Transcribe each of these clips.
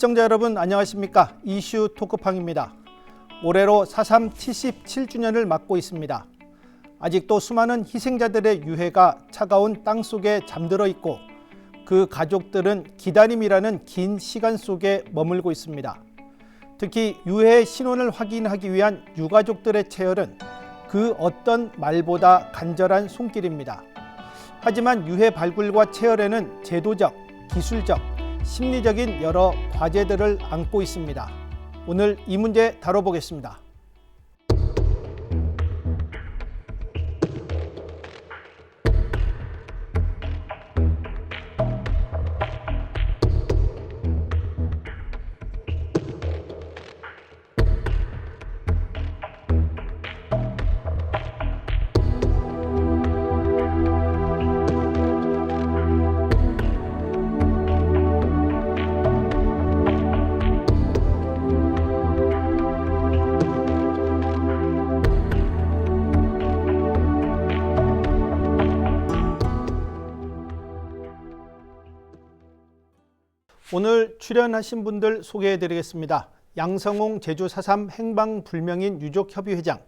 시청자 여러분 안녕하십니까? 이슈 토크팡입니다. 올해로 4.3 77주년을 맞고 있습니다. 아직도 수많은 희생자들의 유해가 차가운 땅 속에 잠들어 있고 그 가족들은 기다림이라는 긴 시간 속에 머물고 있습니다. 특히 유해의 신원을 확인하기 위한 유가족들의 체열은 그 어떤 말보다 간절한 손길입니다. 하지만 유해 발굴과 체열에는 제도적, 기술적, 심리적인 여러 과제들을 안고 있습니다. 오늘 이 문제 다뤄보겠습니다. 오늘 출연하신 분들 소개해드리겠습니다. 양성홍 제주 4.3 행방불명인 유족협의회장,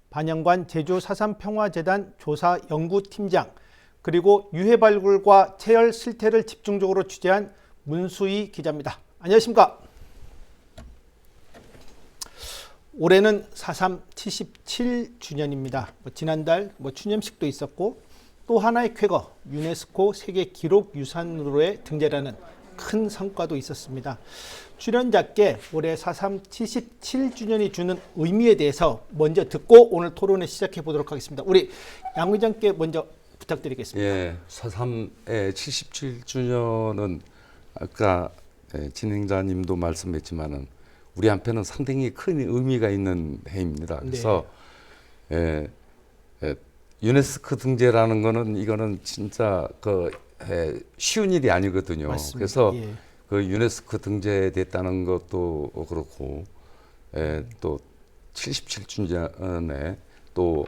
반영관 제주 4.3 평화재단 조사연구팀장, 그리고 유해 발굴과 체열 실태를 집중적으로 취재한 문수희 기자입니다. 안녕하십니까? 올해는 4.3 77주년입니다. 지난달 추념식도 있었고 또 하나의 쾌거, 유네스코 세계 기록유산으로의 등재라는 큰 성과도 있었습니다. 출연자께 올해 4.3 77주년이 주는 의미에 대해서 먼저 듣고 오늘 토론을 시작해 보도록 하겠습니다. 우리 양 의장께 먼저 부탁드리겠습니다. 예, 4.3의 77주년은 아까 진행자님도 말씀했지만은 우리 한편은 상당히 큰 의미가 있는 해입니다. 그래서 유네스코 등재라는 거는 이거는 진짜 쉬운 일이 아니거든요. 맞습니다. 그래서 그 유네스코 등재됐다는 것도 그렇고 또 77주년에 또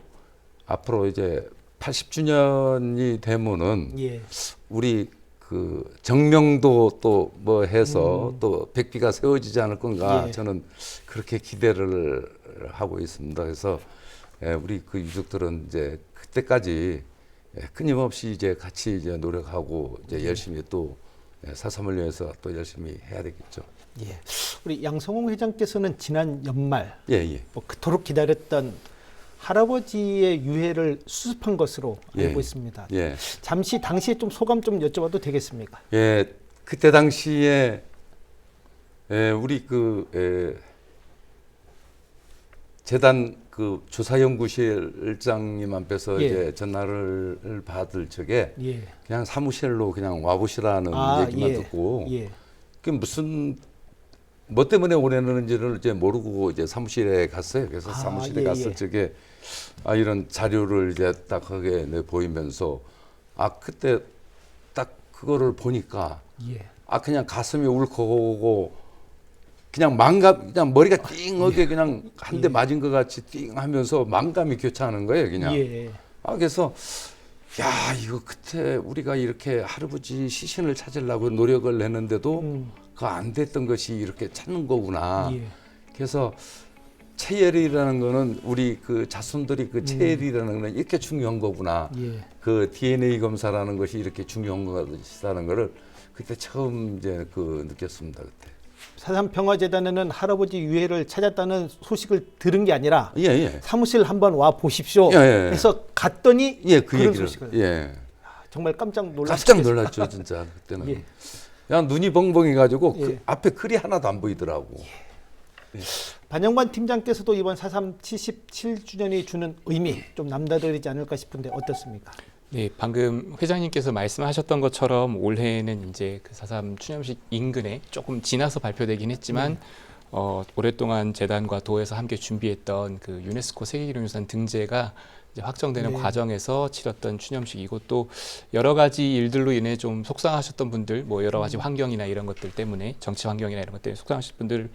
앞으로 이제 80주년이 되면은 우리 그 정명도 또 뭐 해서 또 백비가 세워지지 않을 건가 저는 그렇게 기대를 하고 있습니다. 그래서 우리 그 유족들은 이제 그때까지 끊임없이 이제 같이 이제 노력하고 이제 열심히 또 4.3을 위해서 또 열심히 해야 되겠죠. 예. 우리 양성홍 회장께서는 지난 연말 뭐 그토록 기다렸던 할아버지의 유해를 수습한 것으로 알고 있습니다. 잠시 당시에 좀 소감 좀 여쭤봐도 되겠습니까? 예, 그때 당시에 우리 그 재단 그 조사연구실장님 앞에서 이제 전화를 받을 적에 그냥 사무실로 그냥 와보시라는 얘기만 듣고 그 무슨 뭐 때문에 오려는지를 이제 모르고 이제 사무실에 갔어요. 그래서 사무실에 갔을 적에 이런 자료를 이제 딱 거기에 보이면서 그때 딱 그거를 보니까 그냥 가슴이 울컥오고 그냥 그냥 머리가 띵하게 그냥 한 대 맞은 것 같이 띵 하면서 망감이 교차하는 거예요, 그냥. 그래서, 이거 그때 우리가 이렇게 할아버지 시신을 찾으려고 노력을 했는데도 그 안 됐던 것이 이렇게 찾는 거구나. 그래서 체열이라는 거는 우리 그 자손들이 그 체열이라는 거는 이렇게 중요한 거구나. 그 DNA 검사라는 것이 이렇게 중요한 것이라는 거를 그때 처음 이제 느꼈습니다, 그때. 4.3 평화재단에는 할아버지 유해를 찾았다는 소식을 들은 게 아니라 사무실 한번 와 보십시오 해서 갔더니 그 그런 얘기를, 소식을 정말 깜짝 놀랐죠 진짜 그때는. 그냥 눈이 벙벙해가지고 그 앞에 글이 하나도 안 보이더라고. 반영관 팀장께서도 이번 4.3 77주년이 주는 의미 좀 남다르지 않을까 싶은데 어떻습니까? 네, 방금 회장님께서 말씀하셨던 것처럼 올해는 이제 그 4.3 추념식 인근에 조금 지나서 발표되긴 했지만 오랫동안 재단과 도에서 함께 준비했던 그 유네스코 세계기록유산 등재가 이제 확정되는 과정에서 치렀던 추념식이고 또 여러 가지 일들로 인해 좀 속상하셨던 분들, 뭐 여러 가지 환경이나 이런 것들 때문에 정치 환경이나 이런 것 때문에 속상하신 분들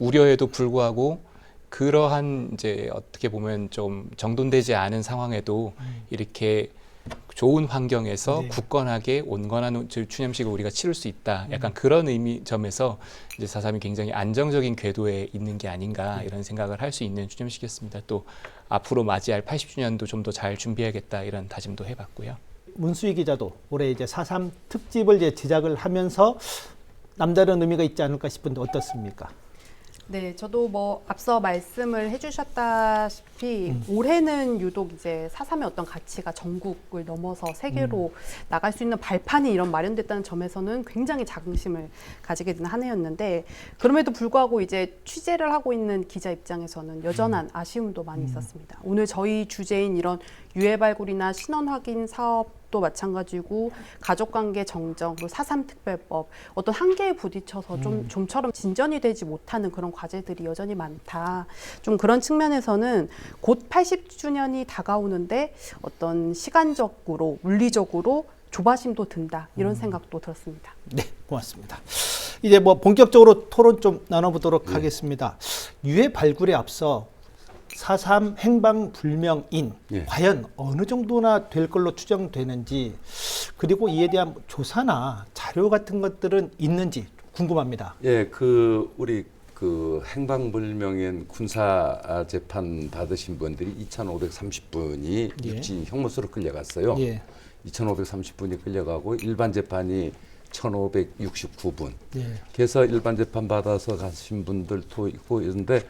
우려에도 불구하고 그러한 이제 어떻게 보면 좀 정돈되지 않은 상황에도 이렇게 좋은 환경에서 네. 굳건하게 온건한 추념식을 우리가 치를 수 있다. 약간 그런 점에서 이제 4.3이 굉장히 안정적인 궤도에 있는 게 아닌가 이런 생각을 할 수 있는 추념식이었습니다. 또 앞으로 맞이할 80주년도 좀 더 잘 준비해야겠다 이런 다짐도 해봤고요. 문수희 기자도 올해 이제 4.3 특집을 이제 제작을 하면서 남다른 의미가 있지 않을까 싶은데 어떻습니까? 네, 저도 뭐 앞서 말씀을 해주셨다시피 올해는 유독 이제 4.3의 어떤 가치가 전국을 넘어서 세계로 나갈 수 있는 발판이 이런 마련됐다는 점에서는 굉장히 자긍심을 가지게 된 한 해였는데 그럼에도 불구하고 이제 취재를 하고 있는 기자 입장에서는 여전한 아쉬움도 많이 있었습니다. 오늘 저희 주제인 이런 유해 발굴이나 신원 확인 사업도 마찬가지고 가족관계 정정, 그리고 4.3 특별법 어떤 한계에 부딪혀서 좀처럼 진전이 되지 못하는 그런 과제들이 여전히 많다. 좀 그런 측면에서는 곧 80주년이 다가오는데 어떤 시간적으로 물리적으로 조바심도 든다 이런 생각도 들었습니다. 네, 고맙습니다. 이제 뭐 본격적으로 토론 좀 나눠보도록 하겠습니다. 유해 발굴에 앞서 4.3 행방불명인 과연 어느 정도나 될 걸로 추정되는지 그리고 이에 대한 조사나 자료 같은 것들은 있는지 궁금합니다. 예, 우리 행방불명인 군사 재판 받으신 분들이 2,530분이 육지 형무소로 끌려갔어요. 2,530분이 끌려가고 일반 재판이 1,569분. 그래서 일반 재판 받아서 가신 분들도 있고 이런데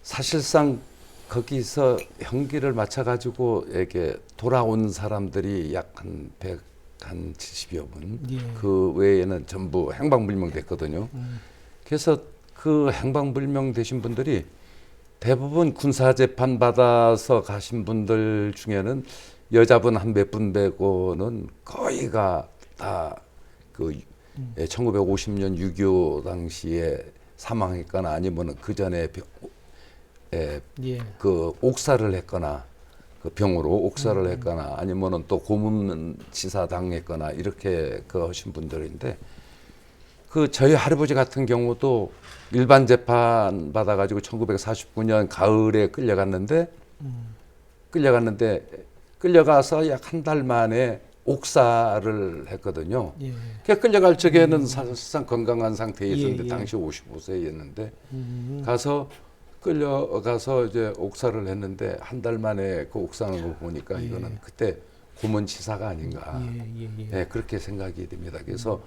사실상 거기서 형기를 맞춰가지고 이렇게 돌아온 사람들이 약 한 170여 분. 그 외에는 전부 행방불명 됐거든요. 그래서 그 행방불명 되신 분들이 대부분 군사재판 받아서 가신 분들 중에는 여자분 한 몇 분 빼고는 거의가 다 1950년 6.25 당시에 사망했거나 아니면 그 전에 그 옥사를 했거나 그 병으로 옥사를 했거나 아니면은 또 고문치사 당했거나 이렇게 하신 분들인데 저희 할아버지 같은 경우도 일반 재판 받아가지고 1949년 가을에 끌려가서 약 한 달 만에 옥사를 했거든요. 끌려갈 적에는 사실상 건강한 상태에 있었는데 당시 55세였는데 끌려가서 이제 옥사를 했는데 한 달 만에 그 옥사하는 걸 보니까 이거는 그때 고문치사가 아닌가 그렇게 생각이 됩니다. 그래서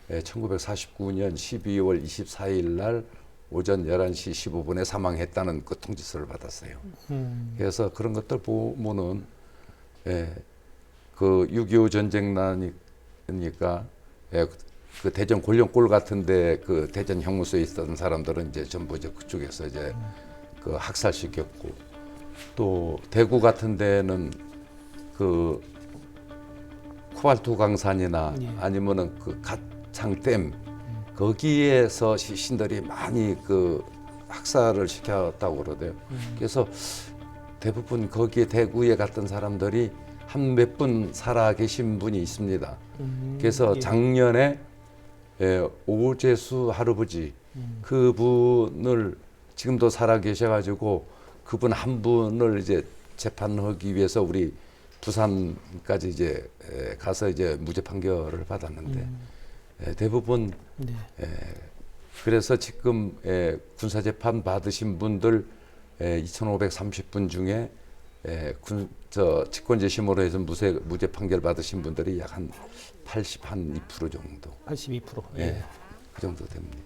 1949년 12월 24일 날 오전 11시 15분에 사망했다는 그 통지서를 받았어요. 그래서 그런 것들 보면은 그 6.25 전쟁 나니까 그 대전 골령골 같은데 그 대전 형무소에 있었던 사람들은 이제 전부 이제 그쪽에서 이제 그 학살시켰고 또 대구 같은 데는 그 코발트 강산이나 아니면은 그 갓창댐 거기에서 시신들이 많이 그 학살을 시켰다고 그러대요. 그래서 대부분 거기에 대구에 갔던 사람들이 한 몇 분 살아 계신 분이 있습니다. 그래서 작년에 오재수 할아버지 그분을 지금도 살아 계셔가지고 그분 한 분을 이제 재판하기 위해서 우리 부산까지 이제 가서 이제 무죄 판결을 받았는데 대부분 그래서 지금 군사 재판 받으신 분들 2,530분 중에 직권재심으로 해서 무죄 판결 받으신 분들이 약 한 82% 정도. 82%. 그 정도 됩니다.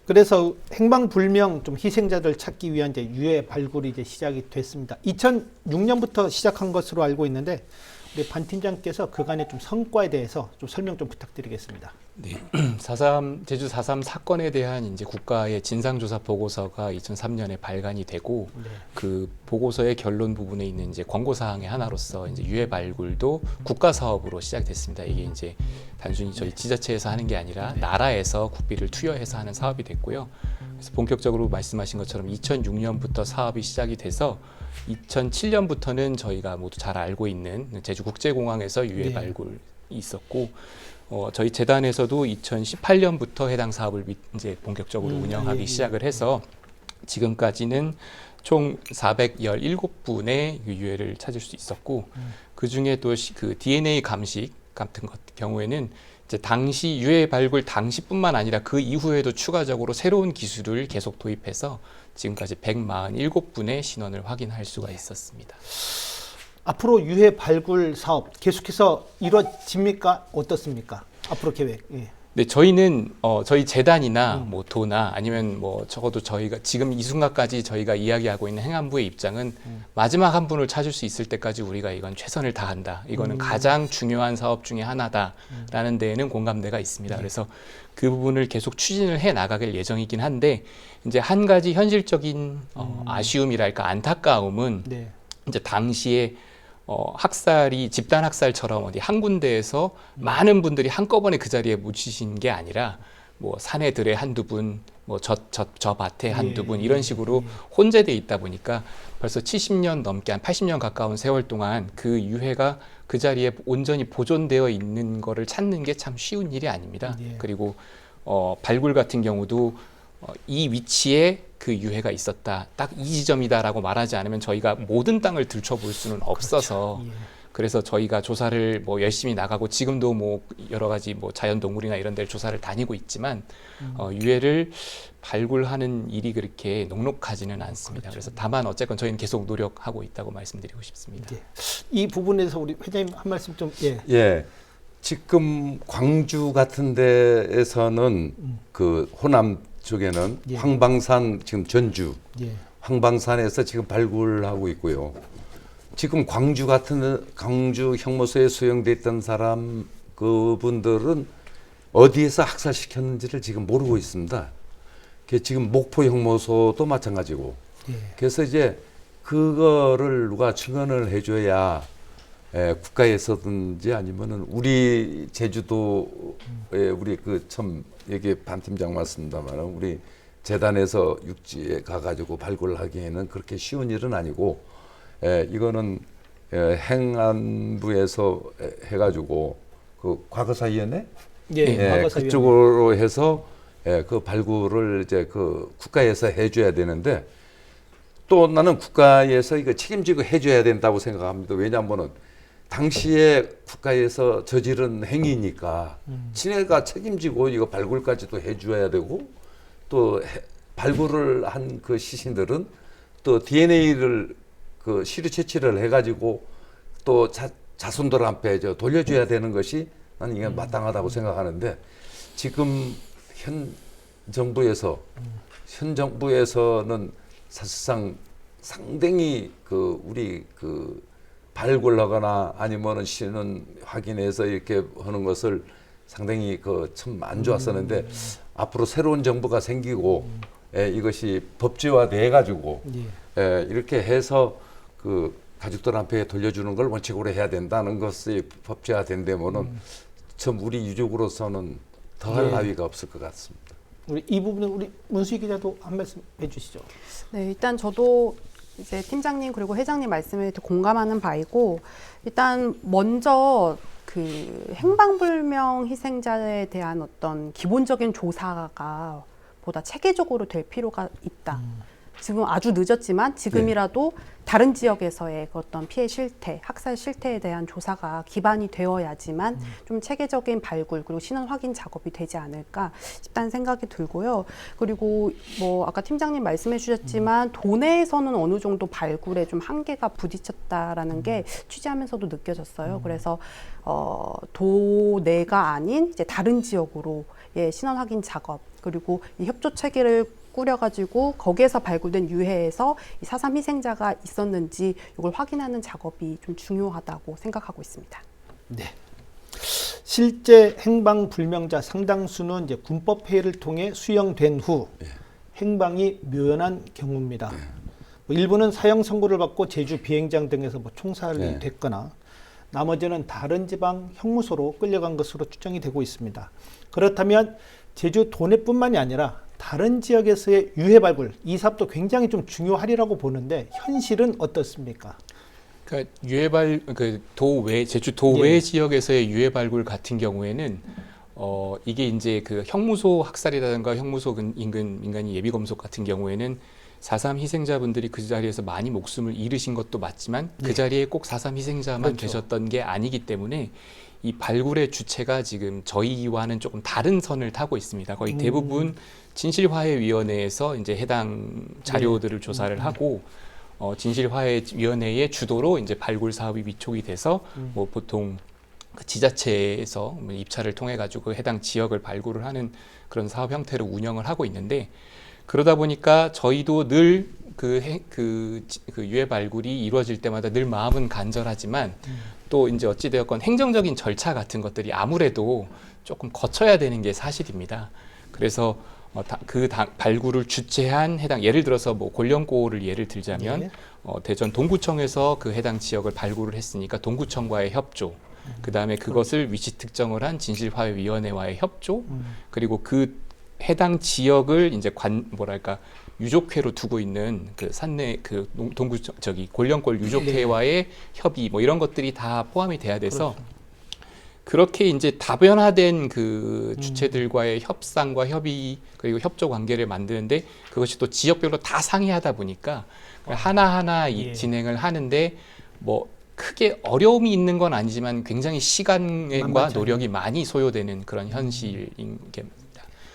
그래서 행방불명 좀 희생자들 찾기 위한 이제 유해 발굴이 이제 시작이 됐습니다. 2006년부터 시작한 것으로 알고 있는데 우리 반 팀장께서 그간의 좀 성과에 대해서 좀 설명 좀 부탁드리겠습니다. 네, 제주 4.3 사건에 대한 이제 국가의 진상조사 보고서가 2003년에 발간이 되고 그 보고서의 결론 부분에 있는 이제 권고사항의 하나로서 이제 유해 발굴도 국가 사업으로 시작됐습니다. 이게 이제 단순히 저희 지자체에서 하는 게 아니라 나라에서 국비를 투여해서 하는 사업이 됐고요. 그래서 본격적으로 말씀하신 것처럼 2006년부터 사업이 시작이 돼서 2007년부터는 저희가 모두 잘 알고 있는 제주국제공항에서 유해 발굴이 있었고 저희 재단에서도 2018년부터 해당 사업을 이제 본격적으로 운영하기 시작을 해서 지금까지는 총 417분의 유해를 찾을 수 있었고 그 중에 또 그 DNA 감식 같은 것 경우에는 이제 당시 유해 발굴 당시뿐만 아니라 그 이후에도 추가적으로 새로운 기술을 계속 도입해서 지금까지 147분의 신원을 확인할 수가 있었습니다. 앞으로 유해 발굴 사업 계속해서 이루어집니까? 어떻습니까? 앞으로 계획. 예. 네, 저희는 저희 재단이나 뭐 도나 아니면 뭐 적어도 저희가 지금 이 순간까지 저희가 이야기하고 있는 행안부의 입장은 마지막 한 분을 찾을 수 있을 때까지 우리가 이건 최선을 다한다. 이거는 가장 중요한 사업 중에 하나다라는 데에는 공감대가 있습니다. 그래서 그 부분을 계속 추진을 해 나가길 예정이긴 한데 이제 한 가지 현실적인 아쉬움이랄까 안타까움은 네. 이제 당시에 학살이 집단 학살처럼 어디 한 군데에서 많은 분들이 한꺼번에 그 자리에 묻히신 게 아니라 뭐 사내 들에 한두 분, 뭐 저 밭에 한두 분 이런 식으로 혼재돼 있다 보니까 벌써 70년 넘게 한 80년 가까운 세월 동안 그 유해가 그 자리에 온전히 보존되어 있는 거를 찾는 게 참 쉬운 일이 아닙니다. 그리고 발굴 같은 경우도 이 위치에 그 유해가 있었다. 딱 이 지점이다라고 말하지 않으면 저희가 모든 땅을 들춰볼 수는 없어서 그렇죠. 예. 그래서 저희가 조사를 뭐 열심히 나가고 지금도 뭐 여러 가지 뭐 자연동물이나 이런 데를 조사를 다니고 있지만 유해를 발굴하는 일이 그렇게 녹록하지는 않습니다. 그렇죠. 그래서 다만 어쨌건 저희는 계속 노력하고 있다고 말씀드리고 싶습니다. 예. 이 부분에서 우리 회장님 한 말씀 좀. 예. 예. 지금 광주 같은 데에서는 그 호남 쪽에는 예. 황방산 지금 전주 예. 황방산에서 지금 발굴하고 있고요. 지금 광주 형무소에 수용돼 있던 사람 그분들은 어디에서 학살시켰는지를 지금 모르고 있습니다. 지금 목포 형무소도 마찬가지고. 예. 그래서 이제 그거를 누가 증언을 해줘야 국가에서든지 아니면은 우리 제주도에 우리 그 참 여기 반 팀장 맞습니다만 우리 재단에서 육지에 가가지고 발굴하기에는 그렇게 쉬운 일은 아니고 이거는 행안부에서 해가지고 그 과거사위원회 그쪽으로 해서 그 발굴을 이제 그 국가에서 해줘야 되는데 또 나는 국가에서 이거 책임지고 해줘야 된다고 생각합니다. 왜냐하면은 당시에 국가에서 저지른 행위니까 친애가 책임지고 이거 발굴까지도 해줘야 되고 또 발굴을 한 그 시신들은 또 DNA를 그 시료 채취를 해가지고 또 자손들한테 돌려줘야 되는 것이 나는 이게 마땅하다고 생각하는데 지금 현 정부에서는 사실상 상당히 그 우리 그 발굴하거나 아니면은 신원 확인해서 이렇게 하는 것을 상당히 그 참 안 좋았었는데 앞으로 새로운 정부가 생기고 이것이 법제화돼 가지고 이렇게 해서 그 가족들한테 돌려주는 걸 원칙으로 해야 된다는 것이 법제화된다면은 참 우리 유족으로서는 더할 나위가 없을 것 같습니다. 우리 이 부분은 우리 문수희 기자도 한 말씀 해주시죠. 네, 일단 저도 이제 팀장님 그리고 회장님 말씀에 공감하는 바이고 일단 먼저 그 행방불명 희생자에 대한 어떤 기본적인 조사가 보다 체계적으로 될 필요가 있다. 지금 아주 늦었지만 지금이라도 다른 지역에서의 어떤 피해 실태, 학살 실태에 대한 조사가 기반이 되어야지만 좀 체계적인 발굴 그리고 신원 확인 작업이 되지 않을까 싶다는 생각이 들고요. 그리고 뭐 아까 팀장님 말씀해 주셨지만 도내에서는 어느 정도 발굴에 좀 한계가 부딪혔다라는 게 취재하면서도 느껴졌어요. 그래서 도내가 아닌 이제 다른 지역으로의 신원 확인 작업 그리고 이 협조 체계를 꾸려가지고 거기에서 발굴된 유해에서 이 4.3 희생자가 있었는지 이걸 확인하는 작업이 좀 중요하다고 생각하고 있습니다. 네. 실제 행방 불명자 상당수는 이제 군법 회의를 통해 수용된 후 행방이 묘연한 경우입니다. 뭐 일부는 사형 선고를 받고 제주 비행장 등에서 뭐 총살이 됐거나 나머지는 다른 지방 형무소로 끌려간 것으로 추정이 되고 있습니다. 그렇다면 제주 도내뿐만이 아니라 다른 지역에서의 유해 발굴, 이 사업도 굉장히 좀 중요하리라고 보는데 현실은 어떻습니까? 그러니까 제주 도외 지역에서의 유해 발굴 같은 경우에는 이게 이제 그 형무소 학살이라든가 형무소 인근 민간인 예비 검속 같은 경우에는 4.3 희생자분들이 그 자리에서 많이 목숨을 잃으신 것도 맞지만 그 자리에 꼭 4.3 희생자만 그렇죠. 계셨던 게 아니기 때문에 이 발굴의 주체가 지금 저희와는 조금 다른 선을 타고 있습니다. 거의 대부분 진실화해위원회에서 이제 해당 자료들을 조사를 하고 진실화해위원회의 주도로 이제 발굴 사업이 위촉이 돼서 뭐 보통 그 지자체에서 입찰을 통해 가지고 해당 지역을 발굴을 하는 그런 사업 형태로 운영을 하고 있는데 그러다 보니까 저희도 늘 그 유해 발굴이 이루어질 때마다 늘 마음은 간절하지만 또 이제 어찌되었건 행정적인 절차 같은 것들이 아무래도 조금 거쳐야 되는 게 사실입니다. 그래서 발굴을 주최한 해당 예를 들어서 뭐 곤령골을 예를 들자면 대전 동구청에서 그 해당 지역을 발굴을 했으니까 동구청과의 협조, 그 다음에 그것을 위치 특정을 한 진실화해위원회와의 협조, 그리고 그 해당 지역을 이제 유족회로 두고 있는 그 산내 그 동구 곤령골 유족회와의 협의 뭐 이런 것들이 다 포함이 돼야 돼서 그렇게 이제 다변화된 그 주체들과의 협상과 협의 그리고 협조 관계를 만드는데 그것이 또 지역별로 다 상이하다 보니까 하나하나 진행을 하는데 뭐 크게 어려움이 있는 건 아니지만 굉장히 시간과 노력이 많이 소요되는 그런 현실인 게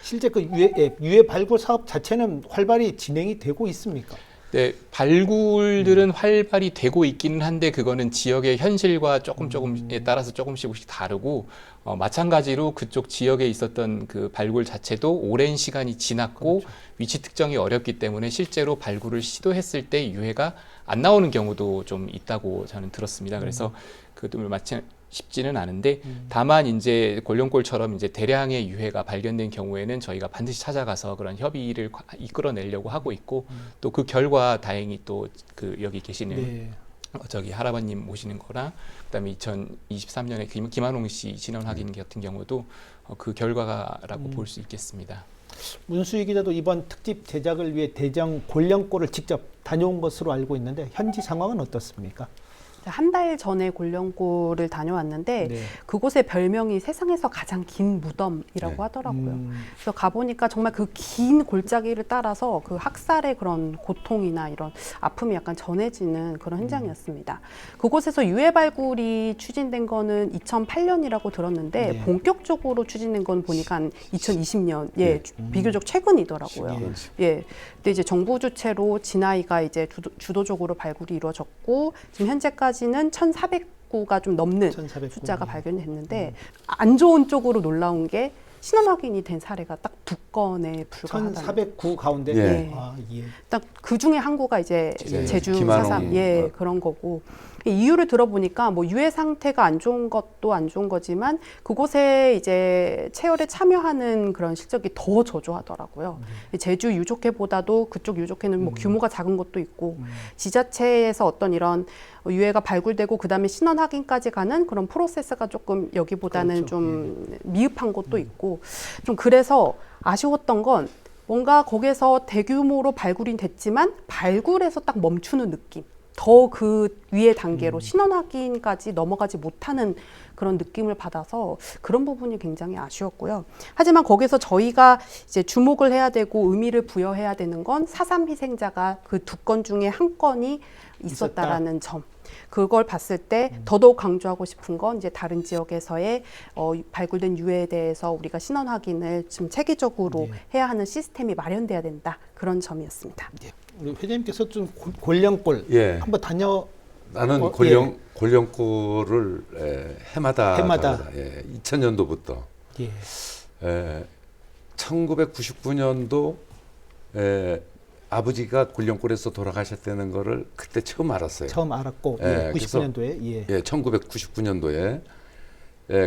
실제 그 유해 발굴 사업 자체는 활발히 진행이 되고 있습니까? 네, 발굴들은 활발히 되고 있기는 한데 그거는 지역의 현실과 조금에 따라서 조금씩 다르고 마찬가지로 그쪽 지역에 있었던 그 발굴 자체도 오랜 시간이 지났고 그렇죠. 위치 특정이 어렵기 때문에 실제로 발굴을 시도했을 때 유해가 안 나오는 경우도 좀 있다고 저는 들었습니다. 그래서 그것도 마치 쉽지는 않은데 다만 이제 곤령골처럼 이제 대량의 유해가 발견된 경우에는 저희가 반드시 찾아가서 그런 협의를 이끌어내려고 하고 있고 또 그 결과 다행히 또 그 여기 계시는 저기 할아버님 모시는 거랑 그다음에 2023년에 김한홍 씨 진원 확인 같은 경우도 그 결과라고 볼 수 있겠습니다. 문수희 기자도 이번 특집 제작을 위해 대전 곤령골을 직접 다녀온 것으로 알고 있는데 현지 상황은 어떻습니까? 한 달 전에 곤령골을 다녀왔는데 그곳의 별명이 세상에서 가장 긴 무덤이라고 하더라고요. 그래서 가보니까 정말 그 긴 골짜기를 따라서 그 학살의 그런 고통이나 이런 아픔이 약간 전해지는 그런 현장이었습니다. 그곳에서 유해 발굴이 추진된 거는 2008년이라고 들었는데 본격적으로 추진된 건 보니까 한 2020년, 비교적 최근이더라고요. 근데 이제 정부 주체로 진아이가 이제 주도적으로 발굴이 이루어졌고 지금 현재까지는 1,400구가 좀 넘는 1,400구. 숫자가 발견됐는데 안 좋은 쪽으로 놀라운 게 신원 확인이 된 사례가 딱 2건에 불과하다는 1,409 가운데 딱 그 중에 한 구가 이제 제주 4.3 그런 거고 이유를 들어보니까 뭐 유해 상태가 안 좋은 것도 안 좋은 거지만 그곳에 이제 체열에 참여하는 그런 실적이 더 저조하더라고요. 제주 유족회보다도 그쪽 유족회는 뭐 규모가 작은 것도 있고 지자체에서 어떤 이런 유해가 발굴되고 그다음에 신원 확인까지 가는 그런 프로세스가 조금 여기보다는 좀 미흡한 것도 있고 좀 그래서 아쉬웠던 건 뭔가 거기서 대규모로 발굴이 됐지만 발굴에서 딱 멈추는 느낌. 더 그 위의 단계로 신원 확인까지 넘어가지 못하는 그런 느낌을 받아서 그런 부분이 굉장히 아쉬웠고요. 하지만 거기서 저희가 이제 주목을 해야 되고 의미를 부여해야 되는 건 4.3 희생자가 그 2건 중에 한 건이 있었다라는 점. 그걸 봤을 때 더더욱 강조하고 싶은 건 이제 다른 지역에서의 발굴된 유해에 대해서 우리가 신원 확인을 좀 체계적으로 해야 하는 시스템이 마련돼야 된다. 그런 점이었습니다. 우리 회장님께서 좀 곤령골 한번 나는 곤령골을 해마다 2000년도부터 1999년도 아버지가 곤령골에서 돌아가셨다는 거를 그때 처음 알았어요. 처음 알았고 90년도에 1999년도에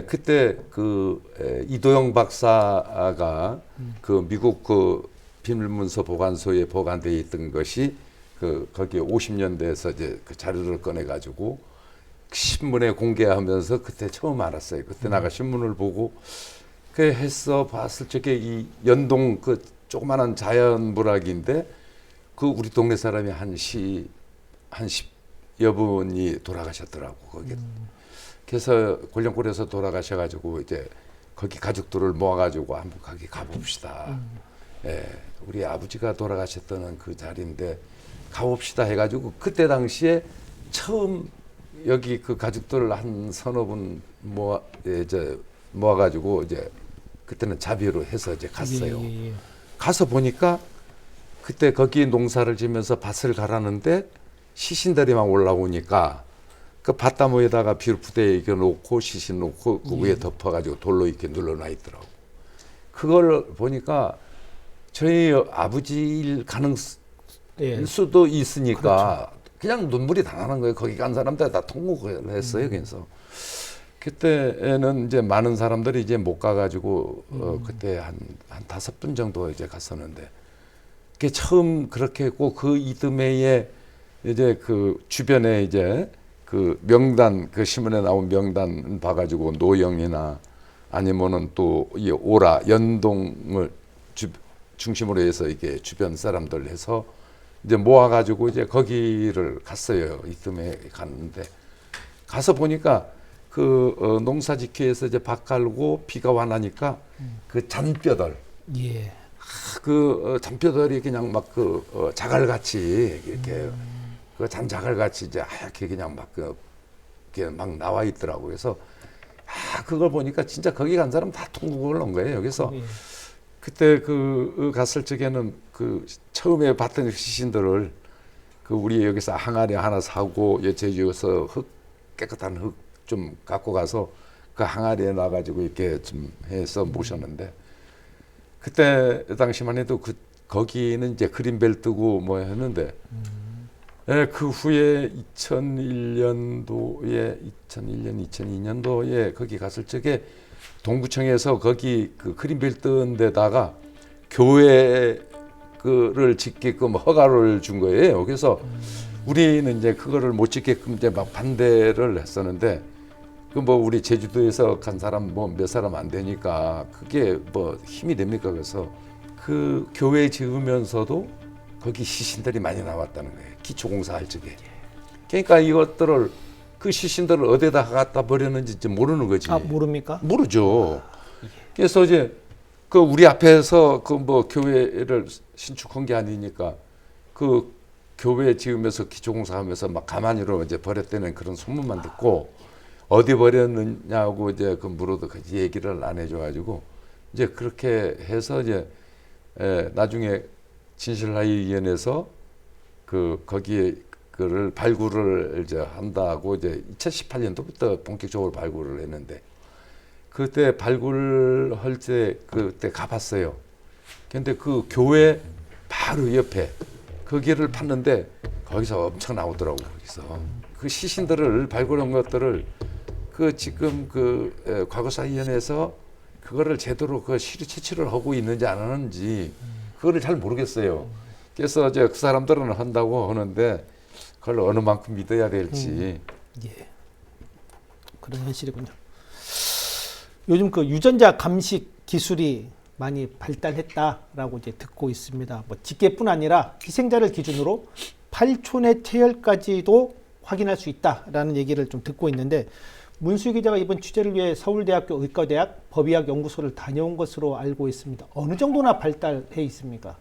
그때 그 이도영 박사가 그 미국 그 비밀문서 보관소에 보관되어 있던 것이 거기 50년대에서 이제 그 자료를 꺼내 가지고 신문에 공개하면서 그때 처음 알았어요. 그때 나가 신문을 보고 그 했어 봤을 적에 이 연동 그 조그마한 자연부락인데 그 우리 동네 사람이 한 10여 분이 돌아가셨더라고 거기. 그래서 곤령골에서 돌아가셔가지고 이제 거기 가족들을 모아가지고 한번 거기 가봅시다. 예, 우리 아버지가 돌아가셨던 그 자리인데 가봅시다 해가지고 그때 당시에 처음 여기 그 가족들 한 서너 분 모아가지고 이제 그때는 자비로 해서 이제 갔어요. 예. 가서 보니까 그때 거기 농사를 지면서 밭을 갈았는데 시신들이 막 올라오니까 그 밭나무에다가 비루푸대 이렇게 놓고 시신 놓고 그 위에 덮어가지고 돌로 이렇게 눌러놔 있더라고. 그걸 보니까 저희 아버지 수도 있으니까 그냥 눈물이 다 나는 거예요. 거기 간 사람들 다 통곡을 했어요. 그래서 그때는 이제 많은 사람들이 이제 못 가가지고 그때 한 5분 정도 이제 갔었는데 그게 처음 그렇게 했고 그 이듬해에 이제 그 주변에 이제 그 명단 그 신문에 나온 명단 봐가지고 노영이나 아니면은 또 이 오라 연동을 중심으로 해서 이게 주변 사람들 해서 이제 모아가지고 이제 거기를 갔어요. 이듬해 갔는데 가서 보니까 그 농사짓기에서 이제 밭 갈고 비가 와 나니까 그 잔뼈들, 예. 그 잔뼈들이 그냥 막 그 자갈같이 이렇게 그 잔자갈같이 이제 하얗게 그냥 막 이렇게 막 나와 있더라고요. 그래서 그걸 보니까 진짜 거기 간 사람 다 통곡을 넣은 거예요. 그래서 그때 그 갔을 적에는 그 처음에 봤던 시신들을 그 우리 여기서 항아리 하나 사고 제주에서 깨끗한 흙 좀 갖고 가서 그 항아리에 놔가지고 이렇게 좀 해서 모셨는데 그때 당시만 해도 거기는 이제 그린벨트고 뭐 했는데 예, 그 후에 2001년, 2002년도에 거기 갔을 적에 동구청에서 거기 그 그린벨트인데다가 교회를 짓게끔 허가를 준 거예요. 그래서 우리는 이제 그거를 못 짓게끔 이제 막 반대를 했었는데 그 뭐 우리 제주도에서 간 사람 뭐 몇 사람 안 되니까 그게 뭐 힘이 됩니까? 그래서 그 교회 지으면서도 거기 시신들이 많이 나왔다는 거예요. 기초공사 할 적에. 그러니까 이것들을 그 시신들을 어디다 갖다 버렸는지 이제 모르는 거지. 아, 모릅니까? 모르죠. 그래서 이제 그 우리 앞에서 그 뭐 교회를 신축한 게 아니니까 그 교회 지으면서 기초공사하면서 막 가만히로 이제 버렸다는 그런 소문만 듣고 어디 버렸느냐고 이제 그 물어도 그 얘기를 안 해줘가지고 이제 그렇게 해서 이제 나중에 진실라이위원회에서 그 거기에 그를 발굴을 이제 한다고 이제 2018년도부터 본격적으로 발굴을 했는데 그때 발굴할 때 그때 가봤어요. 근데 그 교회 바로 옆에 거기를 팠는데 거기서 엄청 나오더라고. 거기서 그 시신들을 발굴한 것들을 그 지금 그 과거사위원회에서 그거를 제대로 그 시류 채취를 하고 있는지 안 하는지 그거를 잘 모르겠어요. 그래서 이제 그 사람들은 한다고 하는데 그걸 어느 만큼 믿어야 될지. 예. 그런 현실이군요. 요즘 그 유전자 감식 기술이 많이 발달했다라고 이제 듣고 있습니다. 뭐 직계뿐 아니라 희생자를 기준으로 8촌의 체혈까지도 확인할 수 있다라는 얘기를 좀 듣고 있는데 문수희 기자가 이번 취재를 위해 서울대학교 의과대학 법의학 연구소를 다녀온 것으로 알고 있습니다. 어느 정도나 발달해 있습니까?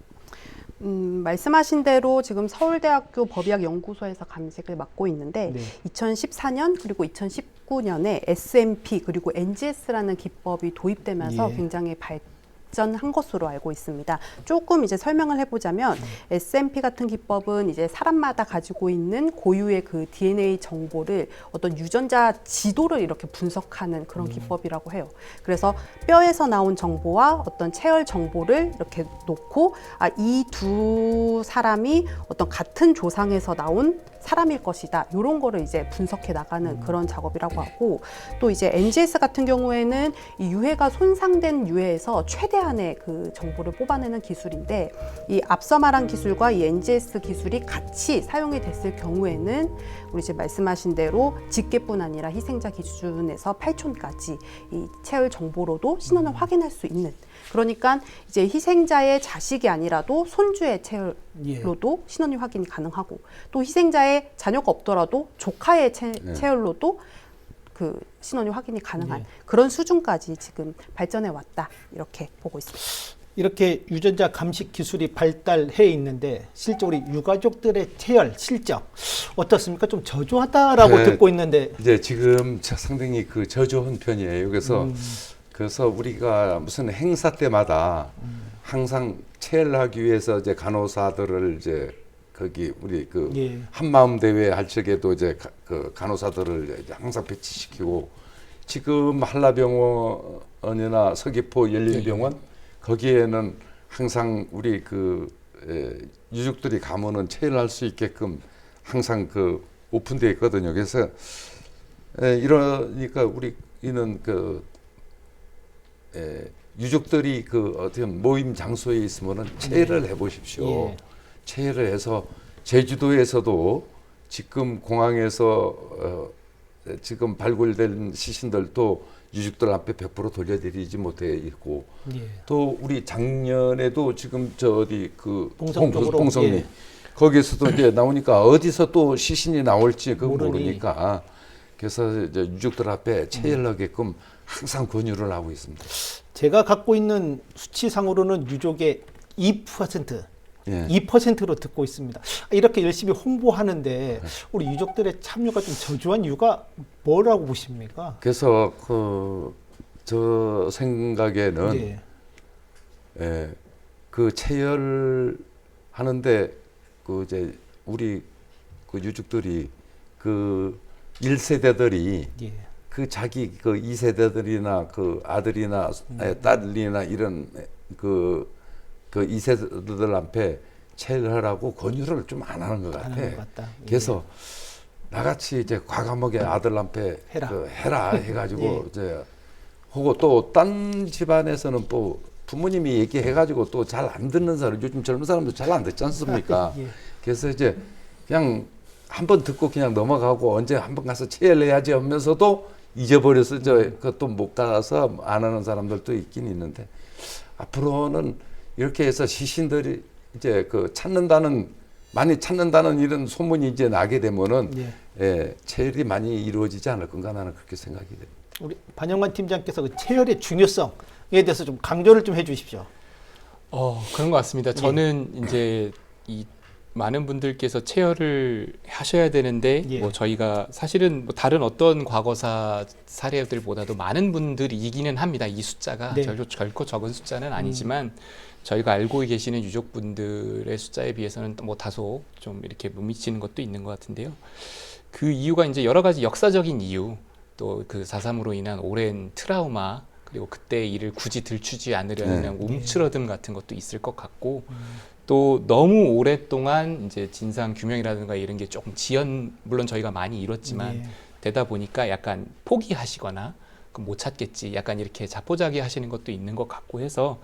말씀하신 대로 지금 서울대학교 법의학 연구소에서 감식을 맡고 있는데 2014년 그리고 2019년에 SMP 그리고 NGS라는 기법이 도입되면서 굉장히 발전한 것으로 알고 있습니다. 조금 이제 설명을 해보자면 SMP 같은 기법은 이제 사람마다 가지고 있는 고유의 그 DNA 정보를 어떤 유전자 지도를 이렇게 분석하는 그런 기법이라고 해요. 그래서 뼈에서 나온 정보와 어떤 체열 정보를 이렇게 놓고 이 두 사람이 어떤 같은 조상에서 나온 사람일 것이다. 이런 거를 이제 분석해 나가는 그런 작업이라고 하고 또 이제 NGS 같은 경우에는 이 유해가 손상된 유해에서 최대한의 그 정보를 뽑아내는 기술인데 이 앞서 말한 기술과 이 NGS 기술이 같이 사용이 됐을 경우에는 우리 이제 말씀하신 대로 직계뿐 아니라 희생자 기준에서 8촌까지 이 체열 정보로도 신원을 확인할 수 있는 그러니까 이제 희생자의 자식이 아니라도 손주의 체열로도 신원이 확인이 가능하고 또 희생자의 자녀가 없더라도 조카의 체열로도 그 신원이 확인이 가능한 그런 수준까지 지금 발전해 왔다 이렇게 보고 있습니다. 이렇게 유전자 감식 기술이 발달해 있는데 실제로 우리 유가족들의 체열 실적 어떻습니까? 좀 저조하다라고 네, 듣고 있는데. 이제 지금 상당히 그 저조한 편이에요. 그래서 우리가 무슨 행사 때마다 항상 체열하기 위해서 이제 간호사들을 이제 거기 우리 그 예. 한마음 대회 할 적에도 이제 그 간호사들을 이제 항상 배치시키고, 지금 한라병원이나 서귀포 열린병원 거기에는 항상 우리 그 유족들이 가면은 체열할 수 있게끔 항상 그 오픈되어 있거든요. 그래서 이러니까 우리는 그 유족들이 그 어떤 모임 장소에 있으면은 체열을 해보십시오. 예. 체열을 해서 제주도에서도 지금 공항에서 지금 발굴된 시신들도 유족들 앞에 100% 돌려드리지 못해 있고, 예. 또 우리 작년에도 지금 저 어디 그 봉성 쪽으로, 봉성리 예. 거기에서도 이제 나오니까 어디서 또 시신이 나올지 그 모르니. 모르니까, 그래서 이제 유족들 앞에 체열하게끔 항상 권유를 하고 있습니다. 제가 갖고 있는 수치상으로는 유족의 2%, 예. 2%로 듣고 있습니다. 이렇게 열심히 홍보하는데 우리 유족들의 참여가 좀 저조한 이유가 뭐라고 보십니까? 그래서 저 생각에는 예. 그 체열하는데 그 이제 우리 그 유족들이 그 1세대들이 예. 그 자기 그 2세대들이나 그 아들이나 딸이나 이런 그 2세대들 앞에 체열하라고 권유를 좀 안 하는 것 같아. 것 같다. 예. 그래서 나같이 이제 과감하게 아들 앞에 해라 해가지고 예. 이제 하고, 또 딴 집안에서는 또 부모님이 얘기해가지고 또 잘 안 듣는 사람, 요즘 젊은 사람도 잘 안 듣지 않습니까? 예. 그래서 이제 그냥 한번 듣고 그냥 넘어가고 언제 한번 가서 체열해야지 하면서도 잊어버려서 그것도 못 가서 안 하는 사람들도 있긴 있는데, 앞으로는 이렇게 해서 시신들이 이제 그 많이 찾는다는 이런 소문이 이제 나게 되면은 체열이 많이 이루어지지 않을 건가, 나는 그렇게 생각이 됩니다. 우리 반영관 팀장께서 그 체열의 중요성에 대해서 좀 강조를 좀 해주십시오. 그런 것 같습니다. 저는 이제 이 많은 분들께서 체열을 하셔야 되는데 뭐 저희가 사실은 뭐 다른 어떤 과거사 사례들보다도 많은 분들이 이기는 합니다. 이 숫자가 결코 적은 숫자는 아니지만 저희가 알고 계시는 유족분들의 숫자에 비해서는 뭐 다소 좀 이렇게 못 미치는 것도 있는 것 같은데요. 그 이유가 이제 여러 가지 역사적인 이유, 또 그 4.3으로 인한 오랜 트라우마, 그리고 그때 일을 굳이 들추지 않으려는 움츠러듦 같은 것도 있을 것 같고, 또 너무 오랫동안 이제 진상 규명이라든가 이런 게 조금 물론 저희가 많이 이뤘지만 되다 보니까 약간 포기하시거나 못 찾겠지, 약간 이렇게 자포자기 하시는 것도 있는 것 같고 해서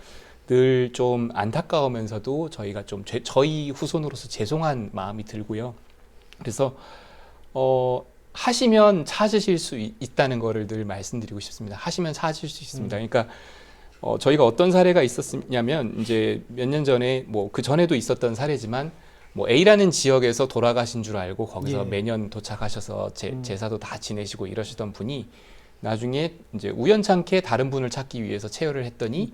늘 좀 안타까우면서도 저희가 좀 저희 후손으로서 죄송한 마음이 들고요. 그래서 하시면 찾으실 수 있다는 거를 늘 말씀드리고 싶습니다. 하시면 찾으실 수 있습니다. 그러니까 저희가 어떤 사례가 있었냐면 이제 몇 년 전에 뭐 그 전에도 있었던 사례지만 뭐 A라는 지역에서 돌아가신 줄 알고 거기서 매년 도착하셔서 제사도 다 지내시고 이러시던 분이 나중에 이제 우연찮게 다른 분을 찾기 위해서 체열을 했더니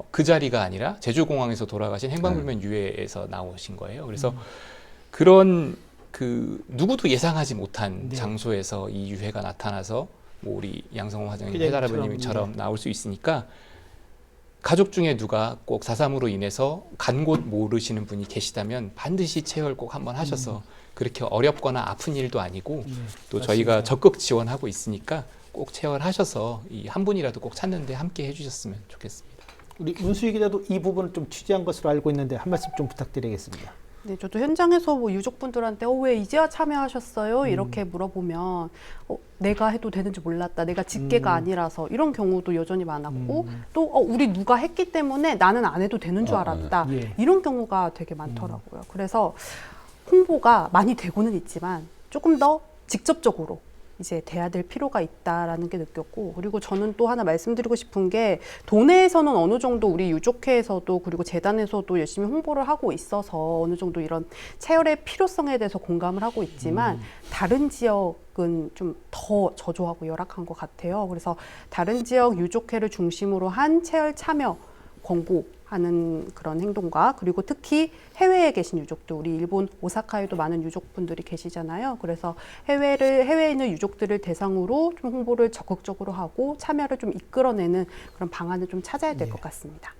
그 자리가 아니라 제주공항에서 돌아가신 행방불명 유해에서 나오신 거예요. 그래서 그런 그 누구도 예상하지 못한 장소에서 이 유해가 나타나서 뭐 우리 양성호 화장님, 해달아버님처럼 나올 수 있으니까 가족 중에 누가 꼭 4.3으로 인해서 간 곳 모르시는 분이 계시다면 반드시 체열 꼭 한번 하셔서 그렇게 어렵거나 아픈 일도 아니고 또 저희가 적극 지원하고 있으니까 꼭 체열하셔서 이 한 분이라도 꼭 찾는데 함께 해주셨으면 좋겠습니다. 우리 문수희 기자도 이 부분을 좀 취재한 것으로 알고 있는데 한 말씀 좀 부탁드리겠습니다. 네, 저도 현장에서 뭐 유족분들한테 왜 이제야 참여하셨어요? 이렇게 물어보면 내가 해도 되는지 몰랐다. 내가 직계가 아니라서 이런 경우도 여전히 많았고 또 우리 누가 했기 때문에 나는 안 해도 되는 줄 알았다. 이런 경우가 되게 많더라고요. 그래서 홍보가 많이 되고는 있지만 조금 더 직접적으로 이제 돼야 될 필요가 있다라는 게 느꼈고, 그리고 저는 또 하나 말씀드리고 싶은 게 도내에서는 어느 정도 우리 유족회에서도 그리고 재단에서도 열심히 홍보를 하고 있어서 어느 정도 이런 체열의 필요성에 대해서 공감을 하고 있지만 다른 지역은 좀 더 저조하고 열악한 것 같아요. 그래서 다른 지역 유족회를 중심으로 한 체열 참여 권고 하는 그런 행동과 그리고 특히 해외에 계신 유족들, 우리 일본 오사카에도 많은 유족분들이 계시잖아요. 그래서 해외에 있는 유족들을 대상으로 좀 홍보를 적극적으로 하고 참여를 좀 이끌어내는 그런 방안을 좀 찾아야 될 것 같습니다.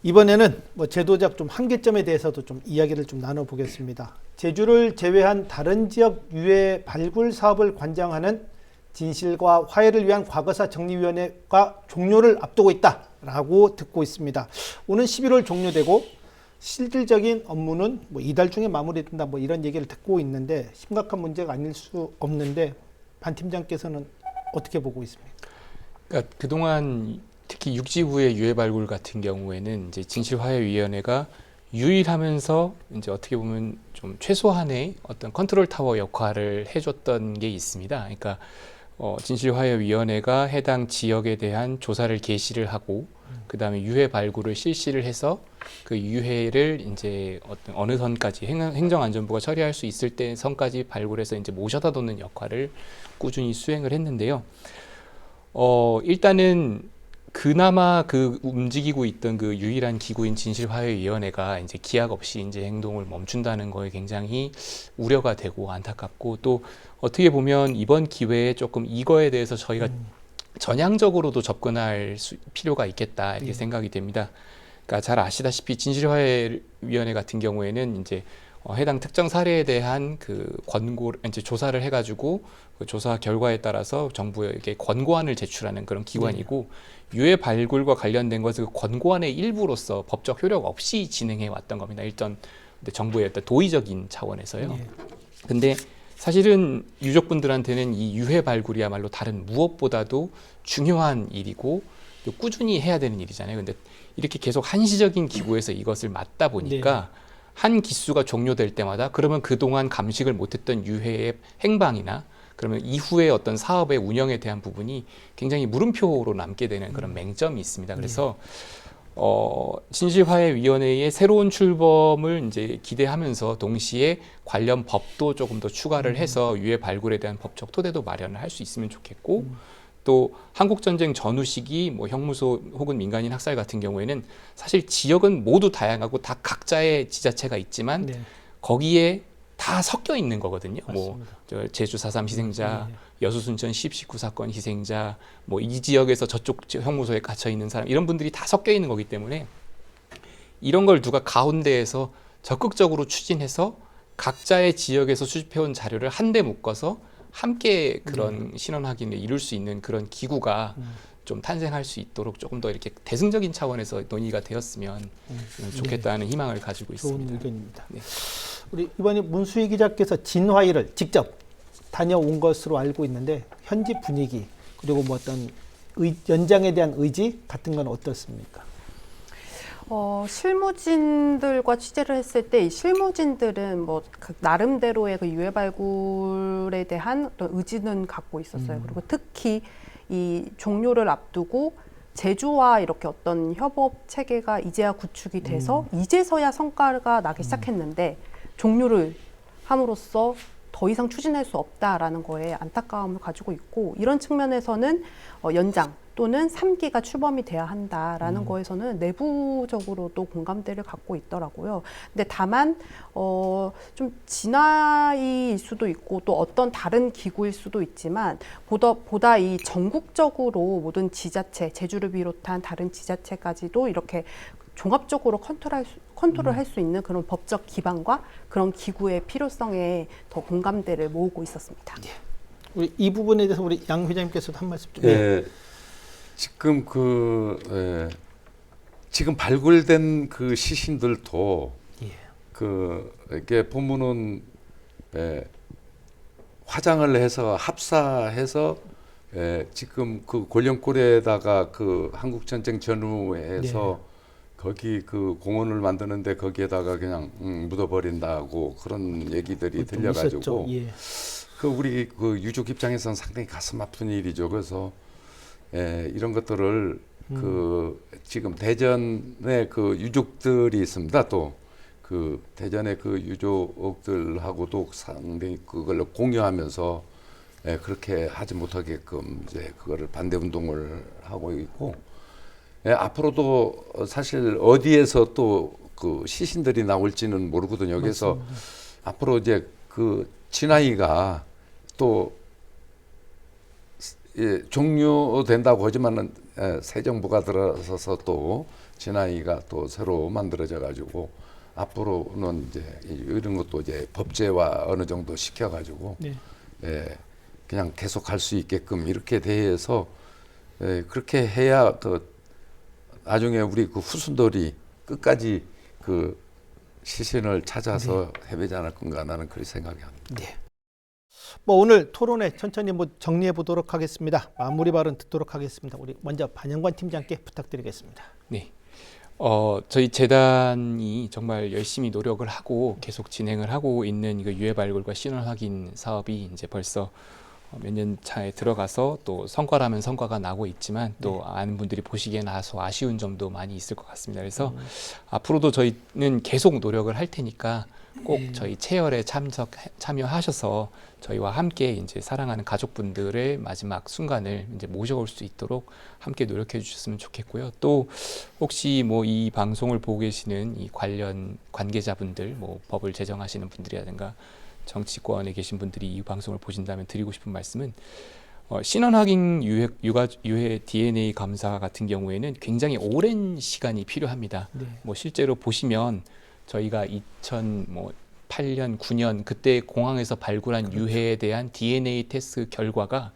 이번에는 뭐 제도적 좀 한계점에 대해서도 좀 이야기를 좀 나눠보겠습니다. 제주를 제외한 다른 지역 유해 발굴 사업을 관장하는 진실과 화해를 위한 과거사 정리위원회가 종료를 앞두고 있다라고 듣고 있습니다. 오는 11월 종료되고 실질적인 업무는 뭐 이달 중에 마무리된다 뭐 이런 얘기를 듣고 있는데 심각한 문제가 아닐 수 없는데 반 팀장께서는 어떻게 보고 있습니까? 그러니까 그동안 특히 육지 후의 유해 발굴 같은 경우에는 이제 진실화해위원회가 유일하면서 이제 어떻게 보면 좀 최소한의 어떤 컨트롤 타워 역할을 해줬던 게 있습니다. 그러니까 진실화해위원회가 해당 지역에 대한 조사를 개시를 하고 그 다음에 유해 발굴을 실시를 해서 그 유해를 이제 어느 선까지 행정안전부가 처리할 수 있을 때 선까지 발굴해서 이제 모셔다 놓는 역할을 꾸준히 수행을 했는데요. 일단은 그나마 그 움직이고 있던 그 유일한 기구인 진실화해위원회가 이제 기약 없이 이제 행동을 멈춘다는 거에 굉장히 우려가 되고 안타깝고 또 어떻게 보면 이번 기회에 조금 이거에 대해서 저희가 전향적으로도 접근할 필요가 있겠다 이렇게 생각이 됩니다. 그러니까 잘 아시다시피 진실화해위원회 같은 경우에는 이제 해당 특정 사례에 대한 그 권고 이제 조사를 해가지고 그 조사 결과에 따라서 정부에게 권고안을 제출하는 그런 기관이고 유해 발굴과 관련된 것을 그 권고안의 일부로서 법적 효력 없이 진행해 왔던 겁니다. 일단 정부의 어떤 도의적인 차원에서요. 근데 사실은 유족분들한테는 이 유해 발굴이야말로 다른 무엇보다도 중요한 일이고 또 꾸준히 해야 되는 일이잖아요. 근데 이렇게 계속 한시적인 기구에서 이것을 맡다 보니까 한 기수가 종료될 때마다 그러면 그동안 감식을 못했던 유해의 행방이나 그러면 이후에 어떤 사업의 운영에 대한 부분이 굉장히 물음표로 남게 되는 그런 맹점이 있습니다. 그래서 진실화해위원회의 새로운 출범을 이제 기대하면서 동시에 관련 법도 조금 더 추가를 해서 유해 발굴에 대한 법적 토대도 마련을 할 수 있으면 좋겠고 또 한국전쟁 전후 시기 뭐 형무소 혹은 민간인 학살 같은 경우에는 사실 지역은 모두 다양하고 다 각자의 지자체가 있지만 거기에 다 섞여 있는 거거든요. 뭐 제주 4.3 희생자, 여수 순천 10.19 사건 희생자, 뭐 이 지역에서 저쪽 형무소에 갇혀 있는 사람 이런 분들이 다 섞여 있는 거기 때문에 이런 걸 누가 가운데에서 적극적으로 추진해서 각자의 지역에서 수집해온 자료를 한데 묶어서 함께 그런 신원 확인을 이룰 수 있는 그런 기구가 좀 탄생할 수 있도록 조금 더 이렇게 대승적인 차원에서 논의가 되었으면 좋겠다는 희망을 가지고 있습니다. 좋은 의견입니다. 네. 우리 이번에 문수희 기자께서 진화위를 직접 다녀온 것으로 알고 있는데 현지 분위기 그리고 뭐 어떤 연장에 대한 의지 같은 건 어떻습니까? 실무진들과 취재를 했을 때 이 실무진들은 뭐 나름대로의 그 유해 발굴에 대한 어떤 의지는 갖고 있었어요. 그리고 특히 이 종료를 앞두고 제주와 이렇게 어떤 협업 체계가 이제야 구축이 돼서 이제서야 성과가 나기 시작했는데 종료를 함으로써 더 이상 추진할 수 없다라는 거에 안타까움을 가지고 있고 이런 측면에서는 연장 또는 3기가 출범이 돼야 한다라는 거에서는 내부적으로도 공감대를 갖고 있더라고요. 근데 다만 좀 진화일 수도 있고 또 어떤 다른 기구일 수도 있지만 보다 이 전국적으로 모든 지자체, 제주를 비롯한 다른 지자체까지도 이렇게 종합적으로 컨트롤할 수 있는 그런 법적 기반과 그런 기구의 필요성에 더 공감대를 모으고 있었습니다. 우리 이 부분에 대해서 우리 양 회장님께서도 한 말씀 좀. 지금 지금 발굴된 그 시신들도 이렇게 보면은 화장을 해서 합사해서 지금 그 골령골에다가 그 한국전쟁 전후에서 거기 그 공원을 만드는데 거기에다가 그냥 묻어버린다고 그런 얘기들이 들려가지고 그 우리 그 유족 입장에서는 상당히 가슴 아픈 일이죠. 그래서 이런 것들을 그 지금 대전에 그 유족들이 있습니다. 또 그 대전의 그 유족들하고도 상당히 그걸 공유하면서 그렇게 하지 못하게끔 이제 그거를 반대 운동을 하고 있고 앞으로도 사실 어디에서 또 그 시신들이 나올지는 모르거든요. 그래서 맞습니다. 앞으로 이제 그 진화위가 또 종료된다고 하지만은 새 정부가 들어서서 또 진화위가 또 새로 만들어져 가지고 앞으로는 이제 이런 것도 이제 법제화 어느 정도 시켜 가지고 네. 그냥 계속 할 수 있게끔 이렇게 대해서 그렇게 해야 그 나중에 우리 그 후손들이 끝까지 그 시신을 찾아서 헤매지 않을 건가 나는 그렇게 생각이 합니다. 네. 뭐 오늘 토론회 천천히 뭐 정리해 보도록 하겠습니다. 마무리 발언 듣도록 하겠습니다. 우리 먼저 반영관 팀장께 부탁드리겠습니다. 네. 저희 재단이 정말 열심히 노력을 하고 계속 진행을 하고 있는 이거 유해 발굴과 신원 확인 사업이 이제 벌써 몇 년 차에 들어가서 또 성과라면 성과가 나고 있지만 또 많은 분들이 보시기에 나서 아쉬운 점도 많이 있을 것 같습니다. 그래서 앞으로도 저희는 계속 노력을 할 테니까 꼭 저희 체열에 참여하셔서 저희와 함께 이제 사랑하는 가족분들의 마지막 순간을 이제 모셔올 수 있도록 함께 노력해 주셨으면 좋겠고요. 또 혹시 뭐 이 방송을 보고 계시는 이 관련 관계자분들, 뭐 법을 제정하시는 분들이라든가 정치권에 계신 분들이 이 방송을 보신다면 드리고 싶은 말씀은 신원 확인 유해 DNA 검사 같은 경우에는 굉장히 오랜 시간이 필요합니다. 네. 뭐 실제로 보시면 저희가 2008년, 9년 그때 공항에서 발굴한 유해에 대한 DNA 테스트 결과가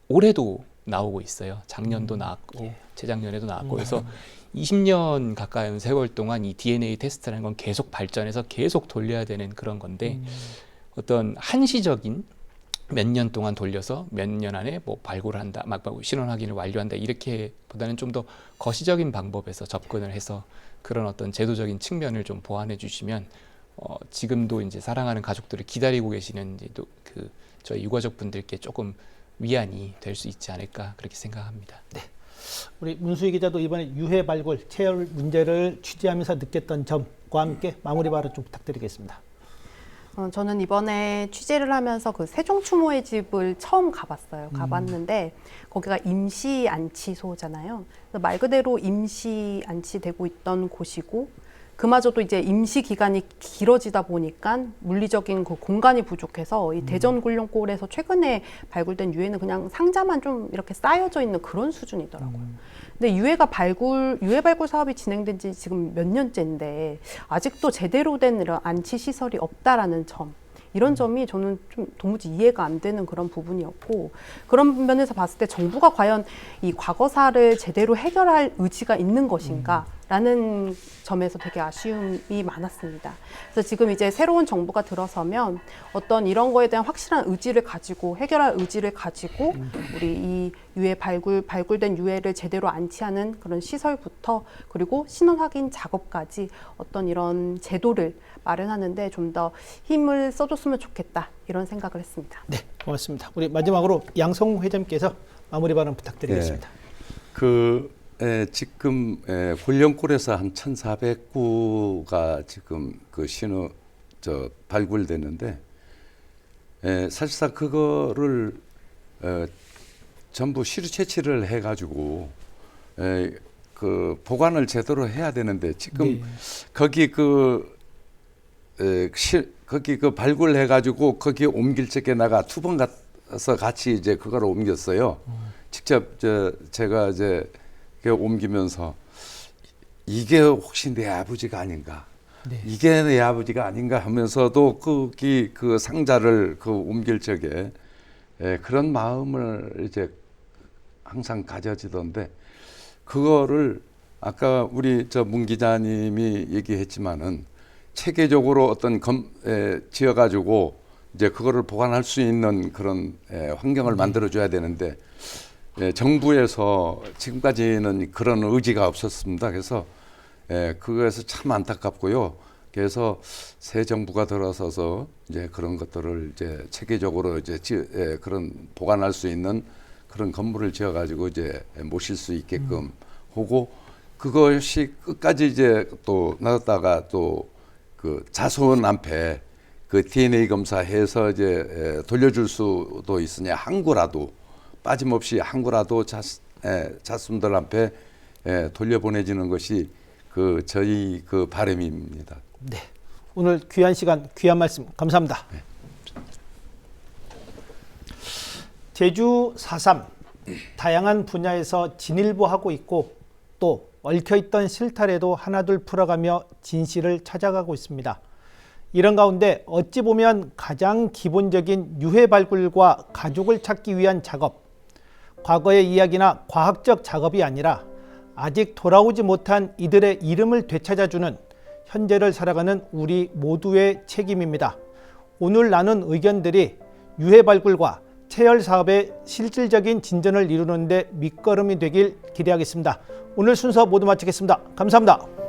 올해도 나오고 있어요. 작년도 나왔고 재작년에도 나왔고 그래서 20년 가까운 세월 동안 이 DNA 테스트라는 건 계속 발전해서 계속 돌려야 되는 그런 건데 어떤 한시적인 몇 년 동안 돌려서 몇 년 안에 뭐 발굴을 한다, 막 신원 확인을 완료한다 이렇게 보다는 좀 더 거시적인 방법에서 접근을 해서 그런 어떤 제도적인 측면을 좀 보완해 주시면 지금도 이제 사랑하는 가족들을 기다리고 계시는 이제 그 저희 유가족 분들께 조금 위안이 될 수 있지 않을까 그렇게 생각합니다. 네. 우리 문수희 기자도 이번에 유해 발굴 체열 문제를 취재하면서 느꼈던 점과 함께 마무리 발언 좀 부탁드리겠습니다. 저는 이번에 취재를 하면서 그 세종 추모의 집을 처음 가봤어요. 가봤는데 거기가 임시 안치소잖아요. 말 그대로 임시 안치되고 있던 곳이고 그마저도 이제 임시 기간이 길어지다 보니까 물리적인 그 공간이 부족해서 이 대전굴룡골에서 최근에 발굴된 유해는 그냥 상자만 좀 이렇게 쌓여져 있는 그런 수준이더라고요. 근데 유해 발굴 사업이 진행된 지 지금 몇 년째인데 아직도 제대로 된 이런 안치 시설이 없다라는 점. 이런 점이 저는 좀 도무지 이해가 안 되는 그런 부분이었고 그런 면에서 봤을 때 정부가 과연 이 과거사를 제대로 해결할 의지가 있는 것인가 라는 점에서 되게 아쉬움이 많았습니다. 그래서 지금 이제 새로운 정부가 들어서면 어떤 이런 거에 대한 확실한 의지를 가지고 해결할 의지를 가지고 우리 이 유해 발굴된 유해를 제대로 안치하는 그런 시설부터 그리고 신원 확인 작업까지 어떤 이런 제도를 마련하는데 좀 더 힘을 써줬으면 좋겠다 이런 생각을 했습니다. 네, 고맙습니다. 우리 마지막으로 양성우 회장께서 마무리 발언 부탁드리겠습니다. 지금 굴령골에서 한 1,400구가 지금 그 발굴됐는데 사실상 그거를 전부 시류 채취를 해가지고 그 보관을 제대로 해야 되는데 지금 거기 거기 발굴해가지고 거기 옮길 적에 나가 2번 가서 같이 이제 그거를 옮겼어요. 직접 제가 이제 옮기면서 이게 혹시 내 아버지가 아닌가? 이게 내 아버지가 아닌가 하면서도 거기 그 상자를 옮길 적에 그런 마음을 이제 항상 가져지던데 그거를 아까 우리 문 기자님이 얘기했지만은 체계적으로 어떤 지어가지고 이제 그거를 보관할 수 있는 그런 환경을 만들어줘야 되는데 정부에서 지금까지는 그런 의지가 없었습니다. 그래서 그거에서 참 안타깝고요. 그래서 새 정부가 들어서서 이제 그런 것들을 이제 체계적으로 이제 그런 보관할 수 있는 그런 건물을 지어가지고 이제 모실 수 있게끔 하고 그것이 끝까지 이제 또 놔뒀다가 또 그 자손 앞에 그 DNA 검사해서 이제 돌려줄 수도 있으냐 한 구라도 빠짐없이 한 구라도 자손들 앞에 돌려보내지는 것이 저희 바람입니다. 네, 오늘 귀한 시간, 귀한 말씀 감사합니다. 네. 제주 4.3 다양한 분야에서 진일보하고 있고 또 얽혀있던 실타래도 하나둘 풀어가며 진실을 찾아가고 있습니다. 이런 가운데 어찌 보면 가장 기본적인 유해 발굴과 가족을 찾기 위한 작업, 과거의 이야기나 과학적 작업이 아니라 아직 돌아오지 못한 이들의 이름을 되찾아주는 현재를 살아가는 우리 모두의 책임입니다. 오늘 나눈 의견들이 유해 발굴과 체열 사업의 실질적인 진전을 이루는 데 밑거름이 되길 기대하겠습니다. 오늘 순서 모두 마치겠습니다. 감사합니다.